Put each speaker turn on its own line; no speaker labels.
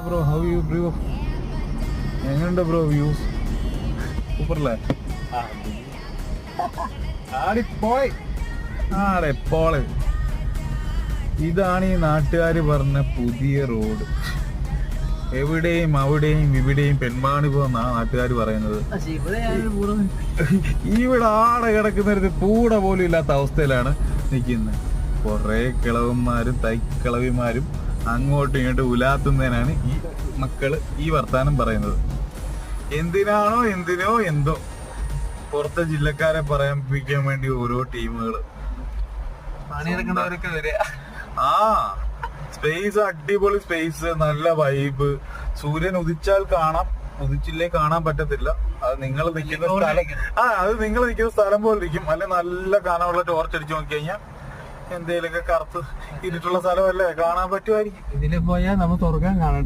Bro how you bro? എങ്ങനെയുണ്ട് bro views? സൂപ്പറല്ലേ? ആടിപ്പോയി ആടെപ്പോള്. ഇതാണ് ഈ നാട്ടുകാര് പറഞ്ഞ പുതിയ റോഡ്. എവിടെയും അവിടെയും ഇവിടെയും പെൺമാണി പോകുന്ന നാട്ടുകാർ പറയുന്നത്. ഇവിടെ ആടെ കിടക്കുന്നൊരു കൂട പോലും ഇല്ലാത്ത അവസ്ഥയിലാണ് നിൽക്കുന്നത്. കുറെ കിളവന്മാരും തൈക്കിളവിമാരും അങ്ങോട്ടും ഇങ്ങോട്ടും ഉലാത്തുന്നതിനാണ് ഈ മക്കള് ഈ വർത്താനം പറയുന്നത്. എന്തിനോ എന്തോ പുറത്തെ ജില്ലക്കാരെ പറയാൻ വേണ്ടി ഓരോ ടീമുകള് പണിയെടുക്കുന്നവരൊക്കെ വരിക. സ്പേസ് അടിപൊളി സ്പേസ്, നല്ല വൈബ്. സൂര്യൻ ഉദിച്ചാൽ കാണാം, ഉദിച്ചില്ലേ കാണാൻ പറ്റത്തില്ല. അത് നിങ്ങൾ നിൽക്കുന്ന സ്ഥലം, അത് നിങ്ങൾ നിൽക്കുന്ന സ്ഥലം പോലെ ഇരിക്കും. അല്ലെ നല്ല കാണാനുള്ള ടോർച്ച് അടിച്ചു നോക്കി കഴിഞ്ഞാൽ എന്തേലൊക്കെ കറുത്ത് ഇരുട്ടുള്ള സ്ഥലമല്ലേ, കാണാൻ പറ്റുമായിരിക്കും.
ഇതില് പോയാൽ നമ്മൾ തുറക്കാൻ കാണട്ടെ.